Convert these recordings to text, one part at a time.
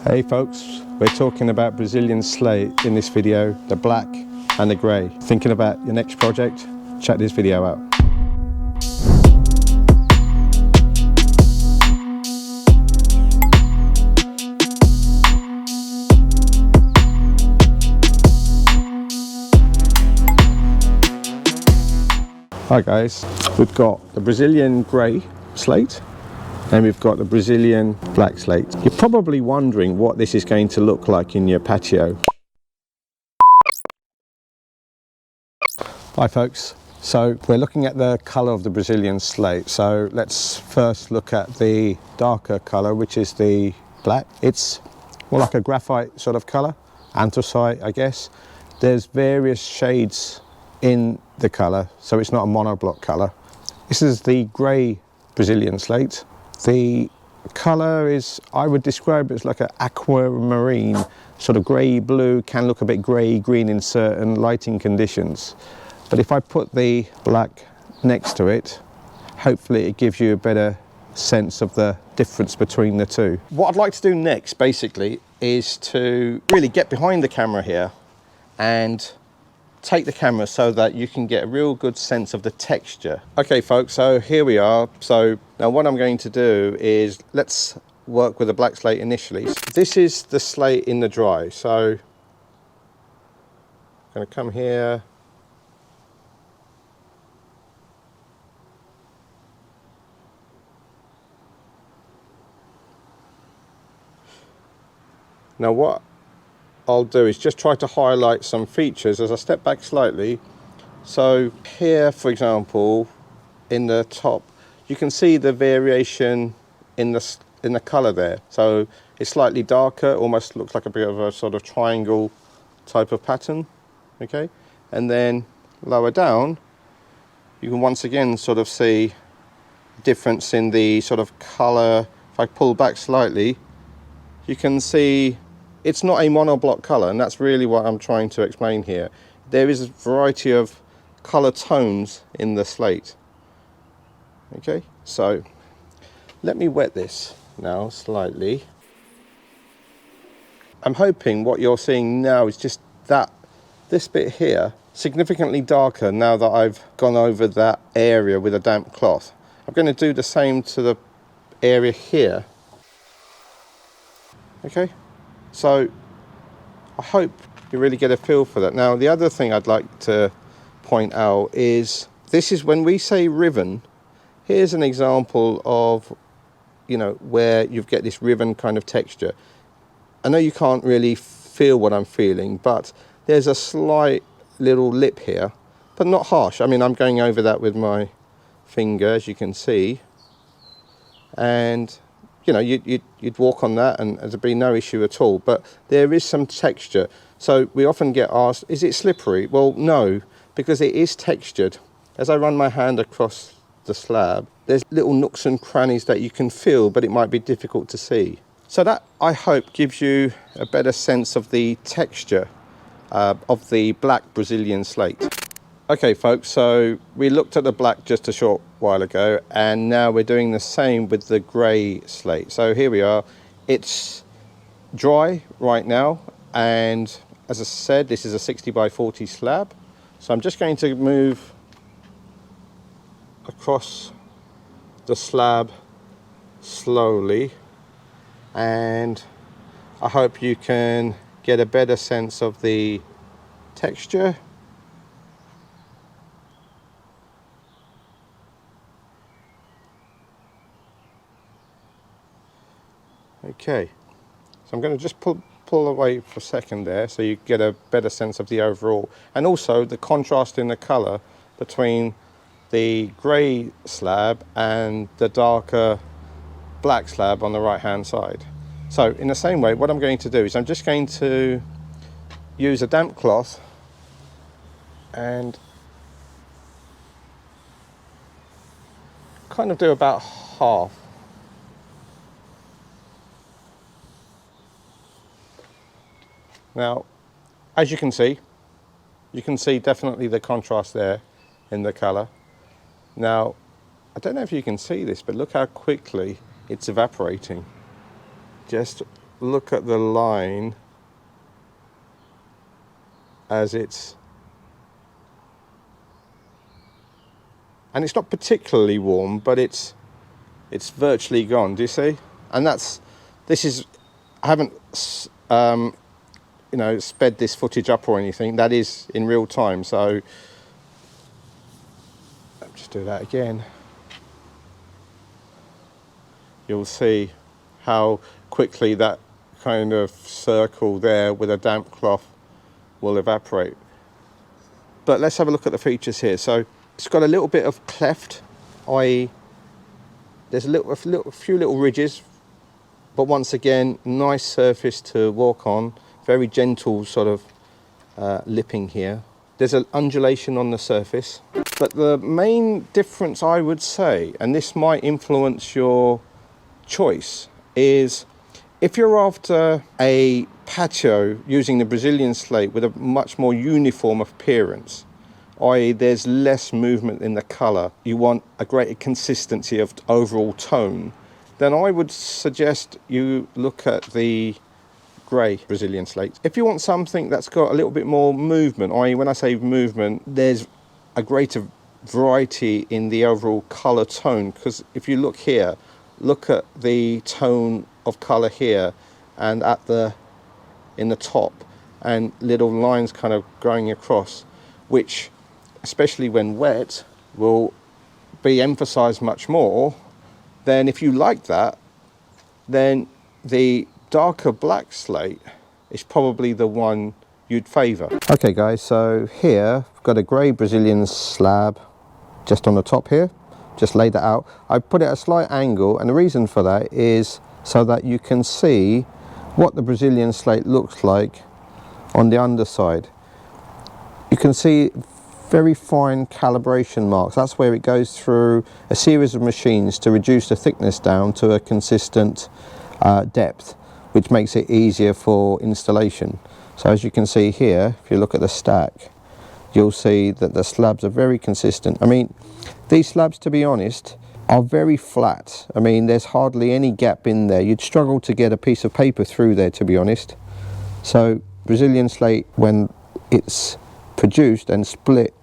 Hey folks, we're talking about Brazilian slate in this video, the black and the grey. Thinking about your next project? Check this video out. Hi guys, we've got the Brazilian grey slate and we've got the Brazilian black slate. You're probably wondering what this is going to look like in your patio. Hi folks, so we're looking at the colour of the Brazilian slate. So let's first look at the darker colour, which is the black. It's more like a graphite sort of colour, anthracite I guess. There's various shades in the colour, so it's not a monoblock colour. This is the grey Brazilian slate. The colour is, I would describe it as like an aquamarine, sort of grey blue, can look a bit grey green in certain lighting conditions. But if I put the black next to it, hopefully it gives you a better sense of the difference between the two. What I'd like to do next basically is to really get behind the camera here and take the camera so that you can get a real good sense of the texture. Okay folks, so here we are. So now what I'm going to do is let's work with the black slate initially. This is the slate in the dry. So I'm going to come here. Now what I'll do is just try to highlight some features as I step back slightly. So here, for example, in the top, you can see the variation in the color there. So it's slightly darker, almost looks like a bit of a sort of triangle type of pattern. Okay, and then lower down, you can once again sort of see difference in the sort of color. If I pull back slightly, you can see it's not a monoblock colour, and that's really what I'm trying to explain here. There is a variety of colour tones in the slate. Okay, so let me wet this now slightly. I'm hoping what you're seeing now is just that this bit here, significantly darker now that I've gone over that area with a damp cloth. I'm going to do the same to the area here. Okay. So I hope you really get a feel for that. Now the other thing I'd like to point out is this is when we say riven. Here's an example of, you know, where you get this riven kind of texture. I know you can't really feel what I'm feeling, but there's a slight little lip here, but not harsh. I mean, I'm going over that with my finger, as you can see, and you know, you'd walk on that and there'd be no issue at all. But there is some texture. So we often get asked, is it slippery? Well, no, because it is textured. As I run my hand across the slab, there's little nooks and crannies that you can feel, but it might be difficult to see. So that, I hope, gives you a better sense of the texture of the black Brazilian slate. Okay folks, so we looked at the black just a short while ago, and now we're doing the same with the grey slate. So here we are. It's dry right now, and as I said, this is a 60 by 40 slab. So I'm just going to move across the slab slowly, and I hope you can get a better sense of the texture. Okay, so I'm going to just pull away for a second there so you get a better sense of the overall, and also the contrast in the colour between the grey slab and the darker black slab on the right hand side. So in the same way, what I'm going to do is I'm just going to use a damp cloth and kind of do about half. Now, as you can see definitely the contrast there in the colour. Now, I don't know if you can see this, but look how quickly it's evaporating. Just look at the line as it's, and it's not particularly warm, but it's virtually gone. Do you see? And this is, I haven't you know, sped this footage up or anything. That is in real time. So I'll just do that again. You'll see how quickly that kind of circle there with a damp cloth will evaporate. But let's have a look at the features here. So it's got a little bit of cleft, i.e. there's a few little ridges, but once again, nice surface to walk on, very gentle sort of lipping here. There's an undulation on the surface, but the main difference I would say, and this might influence your choice, is if you're after a patio using the Brazilian slate with a much more uniform appearance, i.e. there's less movement in the colour, you want a greater consistency of overall tone, then I would suggest you look at the Grrey Brazilian slate. If you want something that's got a little bit more movement, i.e. when I say movement, there's a greater variety in the overall colour tone, because if you look here, look at the tone of colour here and in the top, and little lines kind of going across, which especially when wet will be emphasized much more. Then if you like that, then the darker black slate is probably the one you'd favor. Okay guys, so here I've got a Grrey Brazilian slab just on the top here. Just laid that out. I put it at a slight angle, and the reason for that is so that you can see what the Brazilian slate looks like on the underside. You can see very fine calibration marks. That's where it goes through a series of machines to reduce the thickness down to a consistent depth, which makes it easier for installation. So as you can see here, if you look at the stack, you'll see that the slabs are very consistent. I mean, these slabs, to be honest, are very flat. I mean, there's hardly any gap in there. You'd struggle to get a piece of paper through there, to be honest. So Brazilian slate, when it's produced and split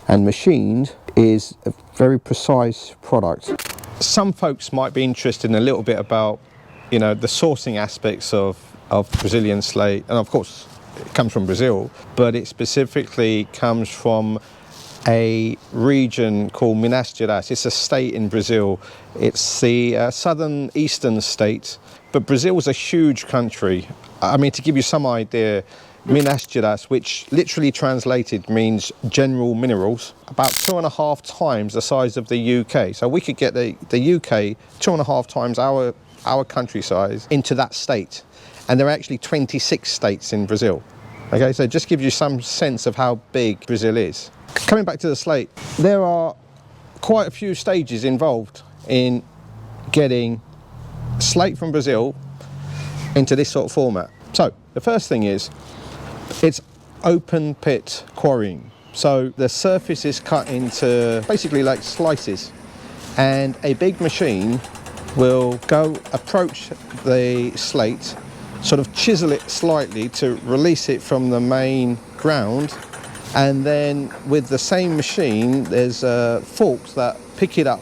and machined, is a very precise product. Some folks might be interested in a little bit about, you know, the sourcing aspects of Brazilian slate, and of course it comes from Brazil, but it specifically comes from a region called Minas Gerais. It's a state in Brazil. It's the southern eastern state, but Brazil is a huge country. I mean, to give you some idea, Minas Gerais, which literally translated means general minerals, about 2.5 times the size of the UK. So we could get the UK 2.5 times our country size into that state. And there are actually 26 states in Brazil. Okay, so just give you some sense of how big Brazil is. Coming back to the slate, there are quite a few stages involved in getting slate from Brazil into this sort of format. So the first thing is, it's open pit quarrying. So the surface is cut into basically like slices, and a big machine will go approach the slate, sort of chisel it slightly to release it from the main ground, and then with the same machine there's forks that pick it up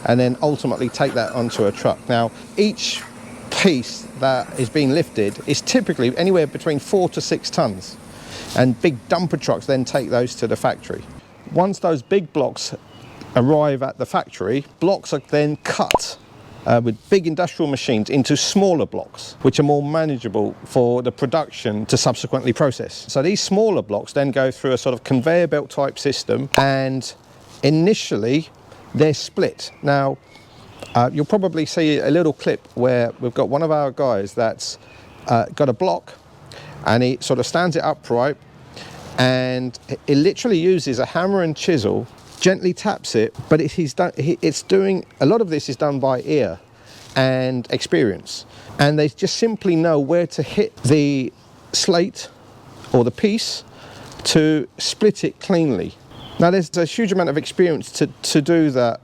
and then ultimately take that onto a truck. Now each piece that is being lifted is typically anywhere between 4 to 6 tons, and big dumper trucks then take those to the factory. Once those big blocks arrive at the factory, blocks are then cut with big industrial machines into smaller blocks, which are more manageable for the production to subsequently process. So these smaller blocks then go through a sort of conveyor belt type system, and initially they're split. Now you'll probably see a little clip where we've got one of our guys that's got a block, and he sort of stands it upright, and it literally uses a hammer and chisel, gently taps it, but it's doing a lot of this is done by ear and experience, and they just simply know where to hit the slate or the piece to split it cleanly. Now there's a huge amount of experience to do that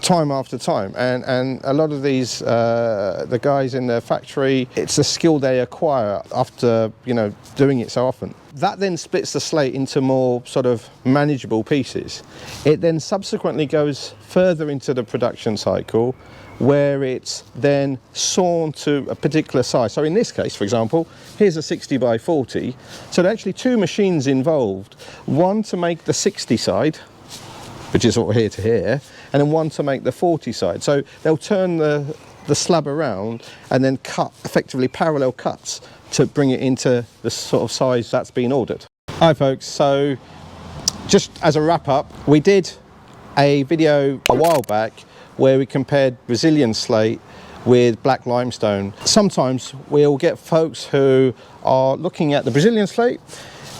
time after time, and a lot of these the guys in the factory, it's a skill they acquire after, you know, doing it so often. That then splits the slate into more sort of manageable pieces. It then subsequently goes further into the production cycle, where it's then sawn to a particular size. So in this case, for example, here's a 60 by 40. So there are actually two machines involved, one to make the 60 side, which is sort of here to here, and then one to make the 40 side. So they'll turn the slab around and then cut effectively parallel cuts to bring it into the sort of size that's been ordered. Hi folks, so just as a wrap up, we did a video a while back where we compared Brazilian slate with black limestone. Sometimes we'll get folks who are looking at the Brazilian slate,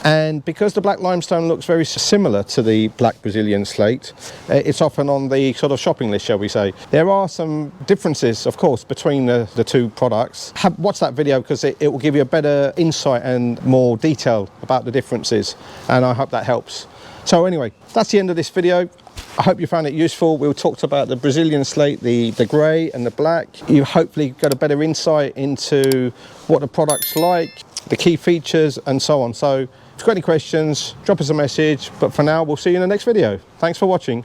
and because the black limestone looks very similar to the black Brazilian slate, it's often on the sort of shopping list, shall we say. There are some differences, of course, between the two products. Watch that video because it will give you a better insight and more detail about the differences, and I hope that helps. So anyway, that's the end of this video. I hope you found it useful. We talked about the Brazilian slate, the grey and the black. You hopefully got a better insight into what the product's like, the key features and so on. So if you've got any questions, drop us a message. But for now, we'll see you in the next video. Thanks for watching.